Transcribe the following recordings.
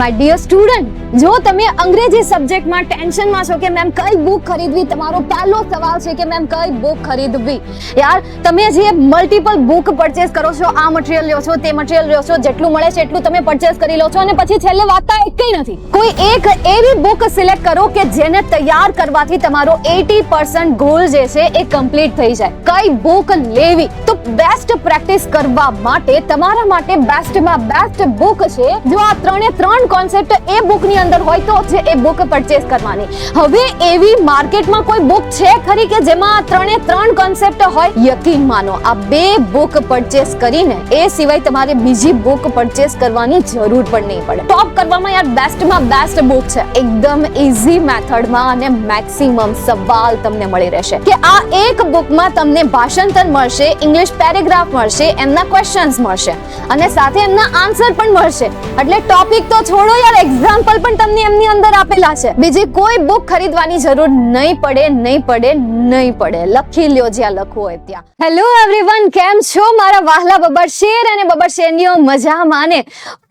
My dear student, જો તમે અંગ્રેજી સબ્જેક્ટમાં ટેન્શનમાં છો કે મેમ કઈ બુક ખરીદવી, તમારો પહેલો સવાલ છે કે મેમ કઈ બુક ખરીદવી. યાર, તમે જે મલ્ટિપલ બુક પરચેસ કરો છો, આ મટીરિયલ લ્યો છો, તે મટીરિયલ લ્યો છો, જેટલું મળે છે એટલું તમે પરચેસ કરી લો છો અને પછી છેલ્લે વાંચતા એકઈ નથી. કોઈ એક એવી બુક સિલેક્ટ કરો કે જેને તૈયાર કરવાથી તમારો 80% ગોલ જે છે એ કમ્પ્લીટ થઈ જાય. કઈ બુક લેવી? તો બેસ્ટ પ્રેક્ટિસ કરવા માટે તમારા માટે બેસ્ટમાં બેસ્ટ બુક છે. જો આ ત્રણ કોન્સેપ્ટ એ બુકની અંદર હોય તો જ એ બુક પરચેસ કરવાની. હવે એવી માર્કેટમાં કોઈ બુક છે ખરી કે જેમાં ત્રણ કોન્સેપ્ટ હોય? યકીન માનો, આ બે બુક પરચેસ કરીને એ સિવાય તમારે બીજી બુક પરચેસ કરવાની જરૂર પણ નહીં પડે. ટોપ કરવામાં યાર બેસ્ટમાં બેસ્ટ બુક છે. એકદમ ઈઝી મેથડમાં અને મેક્સિમમ સવાલ તમને મળી રહેશે કે આ એક બુકમાં તમને ભાષાંતર મળશે, ઇંગ્લિશ પેરેગ્રાફ મળશે, એમના ક્વેશ્ચન્સ મળશે અને સાથે એમના આન્સર પણ મળશે. એટલે ટોપિક તો છોડો યાર, એક્ઝામ્પલ પણ તમને એમની અંદર આપેલા છે. બીજી કોઈ બુક ખરીદવાની જરૂર નહીં પડે. લખી લ્યો જ્યાં લખવું હોય ત્યાં. હેલો એવરીવન, કેમ છો મારા વહાલા બબર શેર અને બબર શેરનીઓ? મજામાં ને?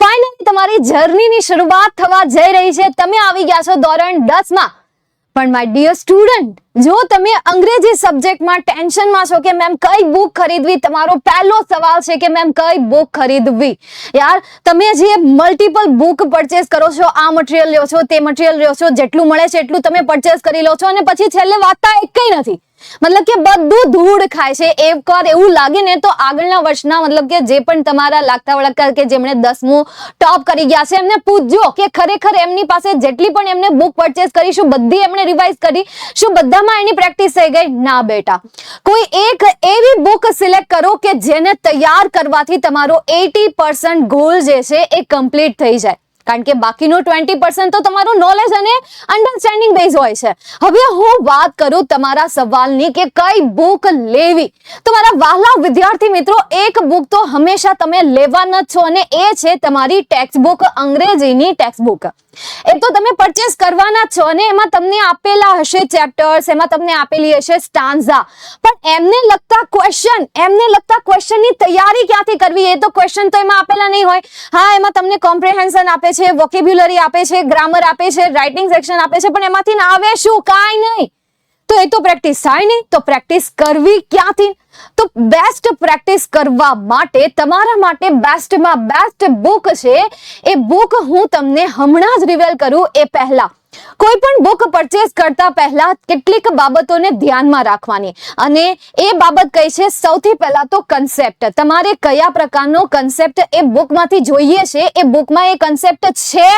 ફાઇનલી તમારી જર્નીની શરૂઆત થવા જઈ રહી છે. તમે આવી ગયા છો ધોરણ 10માં. પણ માય ડિયર સ્ટુડન્ટ, જો તમે અંગ્રેજી સબ્જેક્ટમાં ટેન્શનમાં છો કે મેમ કઈ બુક ખરીદવી, તમારો પહેલો સવાલ છે કે મેમ કઈ બુક ખરીદવી. યાર, તમે જે મલ્ટિપલ બુક પરચેસ કરો છો, આ મટીરિયલ લ્યો છો, તે મટીરિયલ લ્યો છો, જેટલું મળે છે એટલું તમે પરચેસ કરી લો છો અને પછી છેલ્લે વાંચતા એકઈ નથી. મતલબ કે બધું ધૂળ ખાય છે. એકવાર એવું લાગે ને તો આગળના વર્ષના મતલબ કે જે પણ તમારા લાગતા વળગતા કે જેમણે 10મું ટોપ કરી ગયા છે એમને પૂછજો કે ખરેખર એમની પાસે જેટલી પણ એમને બુક પરચેસ કરી, શું બધી એમણે રિવાઇઝ કરી? શું બધામાં એની પ્રેક્ટિસ થઈ ગઈ? ના બેટા. કોઈ એક એવી બુક સિલેક્ટ કરો કે જેને તૈયાર કરવાથી તમારો 80% ગોલ જે છે એ કમ્પ્લીટ થઈ જાય. કારણ કે બાકીનું 20% તો તમારું નોલેજ અને અન્ડરસ્ટેન્ડિંગ બેઝ હોય છે. હવે હું વાત કરું તમારા સવાલની કે કઈ બુક લેવી. તો મારા વહાલા વિદ્યાર્થી મિત્રો, એક બુક તો હંમેશા તમે લેવાના જ છો અને એ છે તમારી ટેક્સ્ટ બુક, અંગ્રેજીની ટેક્સ્ટ બુક. એ તો તમે પરચેસ કરવાના જ છો અને એમાં તમને આપેલા હશે ચેપ્ટર્સ, એમાં તમને આપેલી હશે સ્ટાન્ઝા, પણ એમને લગતા ક્વેશ્ચનની તૈયારી ક્યાંથી કરવી? એ તો ક્વેશ્ચન તો એમાં આપેલા નહીં હોય. હા, એમાં તમને કોમ્પ્રિહેન્શન આપે છે, વોકેબ્યુલરી આપે છે, ગ્રામર આપે છે, રાઇટિંગ સેક્શન આપે છે, પણ એમાંથી આવે શું? કાંઈ નહીં. તો એ તો પ્રેક્ટિસ થાય નહીં. તો પ્રેક્ટિસ કરવી ક્યાંથી? તો બેસ્ટ પ્રેક્ટિસ કરવા માટે તમારા માટે બેસ્ટમાં બેસ્ટ બુક છે. એ બુક હું તમને હમણાં જ રિવીલ કરું એ પહેલા કોઈ પણ બુક પરચેસ કરતા પહેલા કેટલીક બાબતોને ધ્યાનમાં રાખવાની, અને એ બાબત કઈ છે? સૌથી પહેલા તો કન્સેપ્ટ. તમારે કયા પ્રકારનો કન્સેપ્ટ એ બુકમાંથી જોઈએ છે, એ બુકમાં એ કન્સેપ્ટ છે.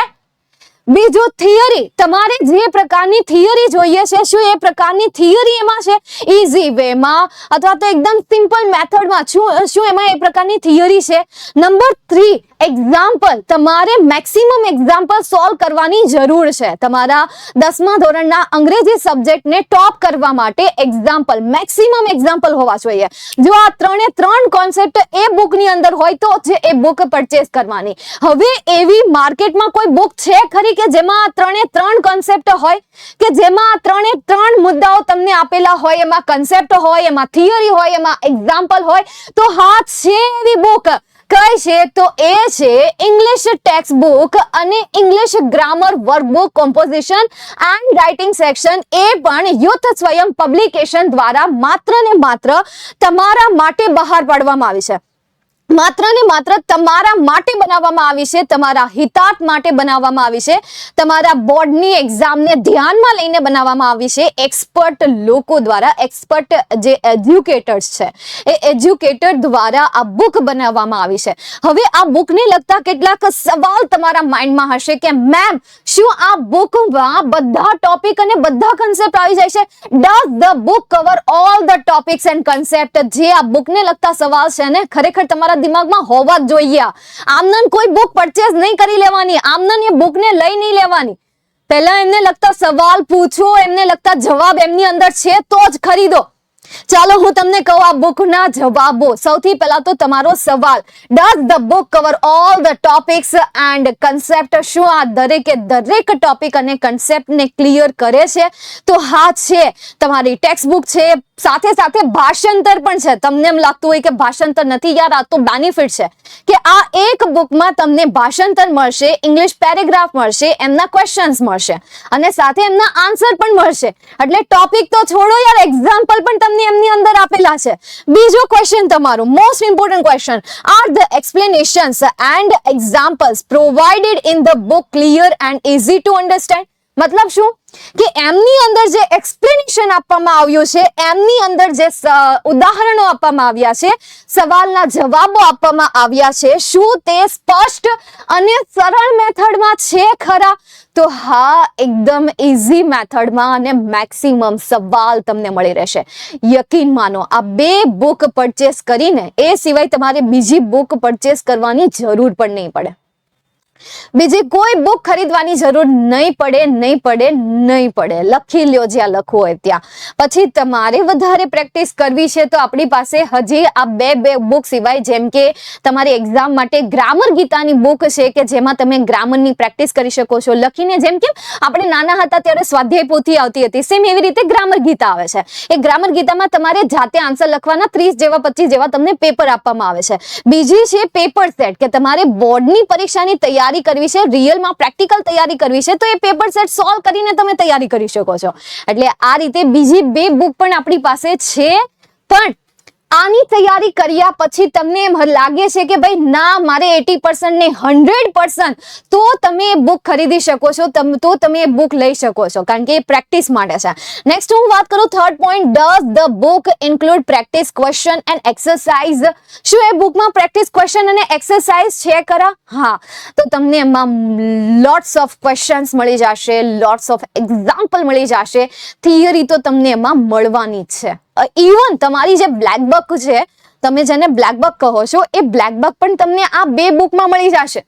બીજું થિયરી. તમારે જે પ્રકારની થિયરી જોઈએ છે, શું એ પ્રકારની થિયરી એમાં છે? ઈઝી વેમાં અથવા તો એકદમ સિમ્પલ મેથડમાં શું એમાં એ પ્રકારની થિયરી છે? Number 3, example. તમારે મેક્સિમમ એક્ઝામ્પલ સોલ્વ કરવાની જરૂર છે. તમારા 10મા ધોરણના અંગ્રેજી સબ્જેક્ટને ટોપ કરવા માટે એક્ઝામ્પલ, મેક્સિમમ એક્ઝામ્પલ હોવા જોઈએ. જો આ ત્રણ કોન્સેપ્ટ એ બુકની અંદર હોય તો જ એ બુક પરચેસ કરવાની. હવે એવી માર્કેટમાં કોઈ બુક છે ખરી કે જેમાં ત્રણ કોન્સેપ્ટ હોય, કે જેમાં ત્રણ મુદ્દાઓ તમને આપેલા હોય, એમાં કન્સેપ્ટ હોય, એમાં થિયરી હોય, એમાં એક્ઝામ્પલ હોય? તો હા, છે એવી બુક. કઈ છે? તો એ છે ઇંગ્લિશ ટેક્સ્ટ બુક અને English grammar workbook, composition and writing section. એ પણ યુથ સ્વયં પબ્લિકેશન દ્વારા માત્ર ને માત્ર તમારા માટે બહાર પાડવામાં આવી છે. માત્ર ને માત્ર તમારા માટે બનાવવામાં આવી છે, તમારા હિતાર્થ માટે બનાવવામાં આવી છે, તમારા બોર્ડની એક્ઝામને ધ્યાનમાં લઈને બનાવવામાં આવી છે. એક્સપર્ટ લોકો દ્વારા, એક્સપર્ટ જે એજ્યુકેટર્સ છે એ એજ્યુકેટર દ્વારા આ બુક બનાવવામાં આવી છે. હવે આ બુકને લગતા કેટલાક સવાલ તમારા માઇન્ડમાં હશે કે મેમ, શું આ બુકમાં બધા ટોપિક અને બધા કન્સેપ્ટ આવી જાય છે? Does the book cover all the topics and concept? જે આ બુકને લગતા સવાલ છે ને, ખરેખર તમારા દિમાગમાં હોવા જ જોઈએ. આમનન કોઈ બુક પરચેસ નહીં કરી લેવાની, આમનન એ બુકને લઈ નહીં લેવાની. પહેલા એમને લગતા સવાલ પૂછો, એમને લગતા જવાબ એમની અંદર છે તો જ ખરીદો. ચાલો હું તમને કહું આ બુકના જવાબો. સૌથી પહેલા તો તમારો સવાલ, does the book cover all the topics and concept? શું આ દરેક ટોપિક અને કન્સેપ્ટને ક્લિયર કરે છે? તો હા, છે. તમારી ટેક્સ્ટ બુક છે, સાથે સાથે ભાષાંતર પણ છે. તમને એમ લાગતું હોય કે ભાષાંતર નથી, યાર આ તો બેનિફિટ છે કે આ એક બુકમાં તમને ભાષાંતર મળશે, ઇંગ્લિશ પેરેગ્રાફ મળશે, એમના ક્વેશ્ચન્સ મળશે અને સાથે એમના આન્સર પણ મળશે. એટલે ટોપિક તો છોડો યાર, એક્ઝામ્પલ પણ તમને એમની અંદર આપેલા છે. બીજો ક્વેશ્ચન તમારું most important question, are the explanations and examples provided in the book clear and easy to understand? મતલબ શું કે એમની અંદર જે એક્સપ્લેનેશન આપવામાં આવ્યું છે, એમની અંદર જે ઉદાહરણો આપવામાં આવ્યા છે, સવાલના જવાબો આપવામાં આવ્યા છે, શું તે સ્પષ્ટ અને સરળ મેથડમાં છે ખરા? તો હા, એકદમ ઇઝી મેથડમાં અને મેક્સિમમ સવાલ તમને મળી રહેશે. યકીન માનો, આ 2 બુક પરચેસ કરીને એ સિવાય તમારે બીજી બુક પરચેસ કરવાની જરૂર પણ નહીં પડે. બીજી કોઈ બુક ખરીદવાની જરૂર નહીં પડે. લખી લ્યો જ્યાં લખવું હોય ત્યાં. પછી તમારે વધારે પ્રેક્ટિસ કરવી છે તો આપણી પાસે હજી આ બે બુક સિવાય, જેમ કે તમારી એક્ઝામ માટે ગ્રામર ગીતાની બુક છે કે જેમાં તમે ગ્રામરની પ્રેક્ટિસ કરી શકો છો લખીને. જેમ કે આપણે નાના હતા ત્યારે સ્વાધ્યાય પોથી આવતી હતી, સેમ એવી રીતે ગ્રામર ગીતા આવે છે. એ ગ્રામર ગીતામાં તમારે જાતે આન્સર લખવાના 30 જેવા 25 જેવા તમને પેપર આપવામાં આવે છે. બીજી છે પેપર સેટ, કે તમારે બોર્ડની પરીક્ષાની તૈયારી કરવી છે, રિયલમાં પ્રેક્ટિકલ તૈયારી કરવી છે, તો એ પેપર સેટ સોલ્વ કરીને તમે તૈયારી કરી શકો છો. એટલે આ રીતે બીજી 2 બુક પણ આપણી પાસે છે. પણ આની તૈયારી કર્યા પછી તમને એમ લાગે છે કે ભાઈ ના, મારે 80% ને 100%, તો તમે એ બુક ખરીદી શકો છો, તો તમે એ બુક લઈ શકો છો, કારણ કે એ પ્રેક્ટિસ માટે છે. નેક્સ્ટ હું વાત કરું, third point, does the book include practice question and exercise? શું એ બુકમાં પ્રેક્ટિસ ક્વેશ્ચન અને એક્સરસાઇઝ છે ખરા? હા, તો તમને એમાં લોટ્સ ઓફ ક્વેશ્ચન્સ મળી જશે, લોટ્સ ઓફ એક્ઝામ્પલ મળી જશે, થિયરી તો તમને એમાં મળવાની જ છે. ઇવન તમારી જે બ્લેક બક છે, તમે જેને બ્લેક બક કહો છો, એ બ્લેક બક પણ તમને આ 2 બુકમાં મળી જશે.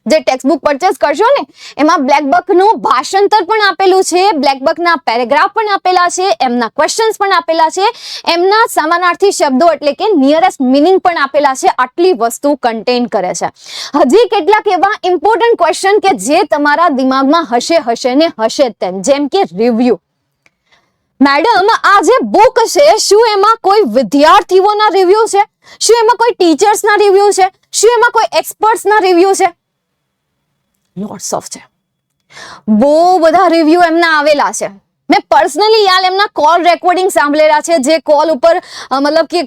જે ટેક્સ્ટ બુક પરચેસ કરશો ને, એમાં બ્લેક બક નું ભાષાંતર પણ આપેલું છે, બ્લેક બક ના પેરેગ્રાફ પણ આપેલા છે, એમના ક્વેશ્ચન્સ પણ આપેલા છે, એમના સમાનાર્થી શબ્દો એટલે કે નિયરેસ્ટ મીનિંગ પણ આપેલા છે. આટલી વસ્તુ કન્ટેન કરે છે. હજી કેટલાક એવા ઇમ્પોર્ટન્ટ ક્વેશ્ચન કે જે તમારા દિમાગમાં હશે ને હશે તેમ, જેમ કે રિવ્યુ. મેડમ, આ જે બુક છે, શું એમાં કોઈ વિદ્યાર્થીઓના રિવ્યુ છે? શું એમાં કોઈ ટીચર્સના રિવ્યુ છે? શું એમાં કોઈ એક્સપર્ટ્સના રિવ્યુ છે? લોટ્સ ઓફ છે. બહુ બધા રિવ્યુ એમના આવેલા છે. મેં પર્સનલી યાર એમના કોલ રેકોર્ડિંગ સાંભળેલા છે, જે કોલ ઉપર મતલબ કે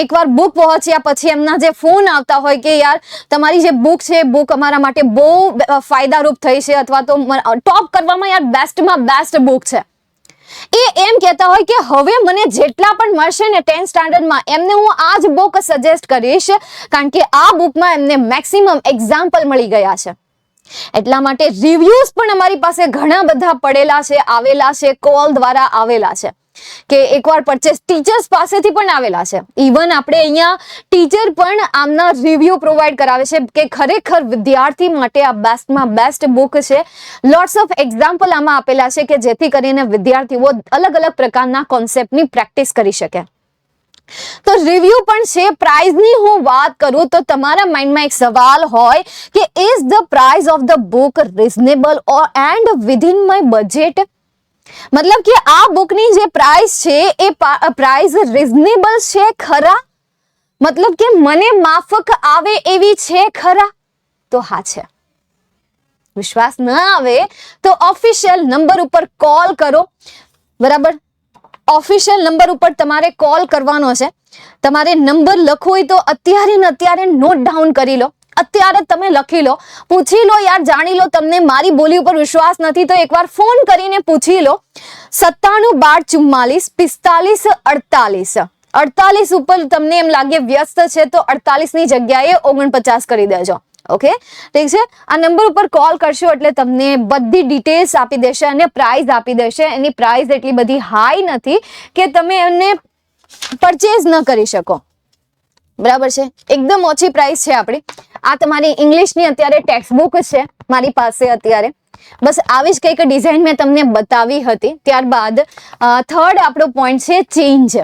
એકવાર બુક પહોંચ્યા પછી એમના જે ફોન આવતા હોય કે યાર તમારી જે બુક છે, બુક અમારા માટે બહુ ફાયદારૂપ થઈ છે, અથવા તો ટોપ કરવામાં યાર બેસ્ટમાં બેસ્ટ બુક છે. એ એમ કહેતા હોય કે હવે મને જેટલા પણ મળશે ને 10th સ્ટાન્ડર્ડમાં, એમને હું આ જ બુક સજેસ્ટ કરીશ, કારણ કે આ બુકમાં એમને મેક્સિમમ એક્ઝામ્પલ મળી ગયા છે. એટલા માટે રિવ્યુઝ પણ અમારી પાસે ઘણા બધા પડેલા છે, આવેલા છે, કોલ દ્વારા આવેલા છે, કે એકવાર પરચેસ ટીચર્સ પાસેથી પણ આવેલા છે. ઇવન આપણે અહીંયા ટીચર પણ આમના રિવ્યુ પ્રોવાઈડ કરાવે છે કે ખરેખર વિદ્યાર્થી માટે આ બેસ્ટમાં બેસ્ટ બુક છે. લોટ્સ ઓફ એક્ઝામ્પલ આમાં આપેલા છે કે જેથી કરીને વિદ્યાર્થીઓ અલગ અલગ પ્રકારના કોન્સેપ્ટની પ્રેક્ટિસ કરી શકે. તો રિવ્યુ પણ છે. પ્રાઇઝની હું વાત કરું તો તમારા માઇન્ડમાં એક સવાલ હોય કે is the price of the book reasonable or and within my budget? મતલબ કે આ બુકની જે પ્રાઇસ છે એ પ્રાઇસ રિઝનેબલ છે ખરા? મતલબ કે મને માફક આવે એવી છે ખરા? તો હા છે. વિશ્વાસ ન આવે તો ઓફિશિયલ નંબર ઉપર કોલ કરો. બરાબર, ઓફિશિયલ નંબર ઉપર તમારે કોલ કરવાનો છે. તમારે નંબર લખવો હોય તો અત્યારે નોટ ડાઉન કરી લો, અત્યારે તમે લખી લો, પૂછી લો યાર, જાણી લો. તમને મારી બોલી ઉપર વિશ્વાસ નથી તો એકવાર ફોન કરીને પૂછી લો. 97 12 44 45 48 48 ઉપર તમને એમ લાગે વ્યસ્ત છે તો 48 ની જગ્યાએ 49 કરી દેજો. ઓકે, ઠીક છે. આ નંબર ઉપર કોલ કરશો એટલે તમને બધી ડિટેલ્સ આપી દેશે અને પ્રાઇસ આપી દેશે. એની પ્રાઇસ એટલી બધી હાઈ નથી કે તમે એને પરચેઝ ન કરી શકો. બરાબર છે, એકદમ ઓછી પ્રાઇસ છે આપણી. આ તમારી ઇંગ્લિશની અત્યારે ટેક્સ્ટ બુક છે મારી પાસે અત્યારે. બસ આવી જ કંઈક ડિઝાઇન મેં તમને બતાવી હતી. ત્યારબાદ થર્ડ આપણો પોઈન્ટ છે ચેન્જ.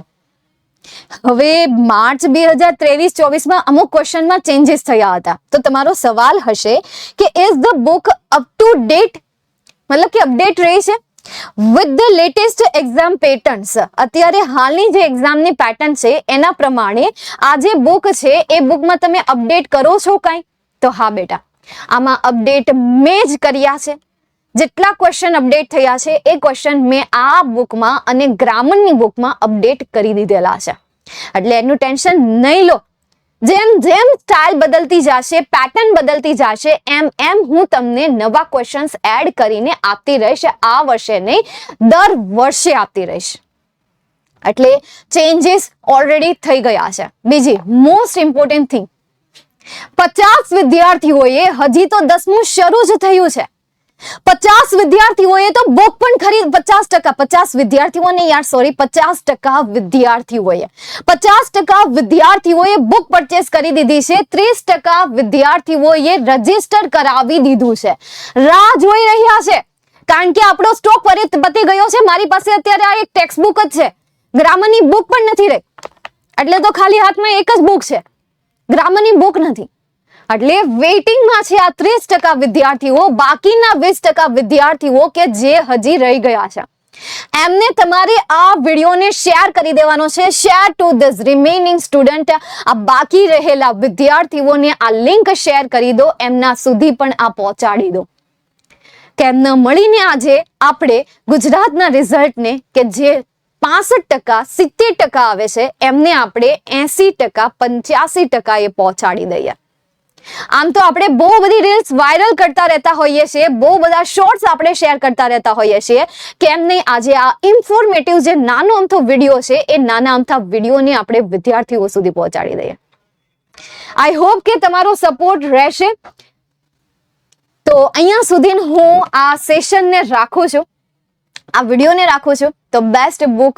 હવે માર્ચ 2023-24માં અમુક ક્વેશ્ચનમાં ચેન્જીસ થયા હતા. તો તમારો સવાલ હશે કે is the book up to date? મતલબ કે અપડેટ રહી છે? With the latest exam patterns, અત્યારે હાલની જે એક્ઝામની પેટર્ન છે એના પ્રમાણે આ જે બુક છે એ બુકમાં તમે અપડેટ કરો છો કાંઈ? તો હા બેટા, આમાં અપડેટ મેં જ કર્યા છે. જેટલા ક્વેશ્ચન અપડેટ થયા છે એ ક્વેશ્ચન મેં આ બુકમાં અને ગ્રામરની બુકમાં અપડેટ કરી દીધેલા છે. એટલે એનું ટેન્શન નહીં લો. જેમ જેમ સ્ટાઇલ બદલતી જશે, પેટર્ન બદલતી જશે, એમ એમ હું તમને નવા ક્વેશ્ચન્સ એડ કરીને આપતી રહીશ. આ વર્ષે નહીં, દર વર્ષે આપતી રહીશ. એટલે ચેન્જીસ ઓલરેડી થઈ ગયા છે. બીજી મોસ્ટ ઇમ્પોર્ટન્ટ થિંગ, 50 વિદ્યાર્થીઓએ હજી તો 10મું શરૂ જ થયું છે. 50 વિદ્યાર્થીઓએ તો બુક પણ ખરીદ 50% વિદ્યાર્થીઓને યાર સોરી 50% વિદ્યાર્થીઓએ 50% વિદ્યાર્થીઓએ બુક પરચેસ કરી દીધી છે. 30% વિદ્યાર્થીઓએ રજીસ્ટર કરાવી દીધું છે. રાહ જોઈ રહ્યા છે કારણ કે આપણો સ્ટોક પતી ગયો છે. મારી પાસે અત્યારે આ એક ટેક્સ્ટ બુક જ છે, ગ્રામરની બુક પણ નથી રહી. એટલે તો ખાલી હાથમાં એક જ બુક છે, ગ્રામરની બુક નથી. એટલે વેઇટિંગમાં છે આ 30% વિદ્યાર્થીઓ. બાકીના 20% વિદ્યાર્થીઓ કે જે હજી રહી ગયા છે એમને તમારે આ વિડીયોને શેર કરી દેવાનો છે. Share two this remaining student. આ બાકી રહેલા વિદ્યાર્થીઓને આ લિંક શેર કરી દો, એમના સુધી પણ આ પહોંચાડી દો કે એમને મળીને આજે આપણે ગુજરાતના રિઝલ્ટને કે જે 65% 70% આવે છે એમને આપણે 80% 85% એ પહોંચાડી દઈએ. આમ તો આપણે બહુ બધી રીલ્સ વાયરલ કરતા રહેતા હોઈએ છીએ, બહુ બધા શોર્ટ્સ આપણે શેર કરતા રહેતા હોઈએ છીએ. કેમ નહીં આજે આ ઇન્ફોર્મેટિવ જે નાનો અમથો વિડીયો છે એ નાના અમથા વિડીયોને આપણે વિદ્યાર્થીઓ સુધી પહોંચાડી દઈએ. આઈ હોપ કે તમારો સપોર્ટ રહેશે. તો અહીંયા સુધી હું આ સેશનને રાખું છું, આ વિડીયોને રાખું છું. તો બેસ્ટ બુક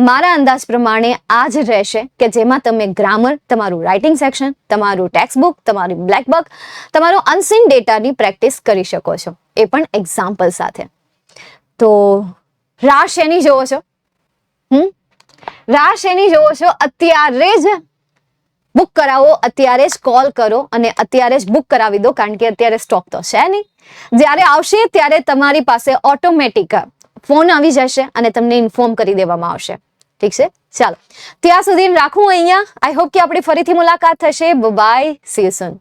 મારા અંદાજ પ્રમાણે આ જ રહેશે કે જેમાં તમે ગ્રામર, તમારું રાઇટિંગ સેક્શન, તમારું ટેક્સ્ટ બુક, તમારી બ્લેક બુક, તમારો અનસીન ડેટાની પ્રેક્ટિસ કરી શકો છો, એ પણ એક્ઝામ્પલ સાથે. તો રાહ શેની જોવો છો? રાહ શેની જોવો છો? અત્યારે જ બુક કરાવો, અત્યારે જ કોલ કરો અને અત્યારે જ બુક કરાવી દો કારણ કે અત્યારે સ્ટોક તો છે નહીં. જ્યારે આવશે ત્યારે તમારી પાસે ઓટોમેટિક ફોન આવી જશે અને તમને ઇન્ફોર્મ કરી દેવામાં આવશે. ઠીક છે, ચાલો ત્યાં સુધી રાખું અહીંયા. આઈ હોપ કે આપણી ફરીથી મુલાકાત થશે. Bye, see you soon.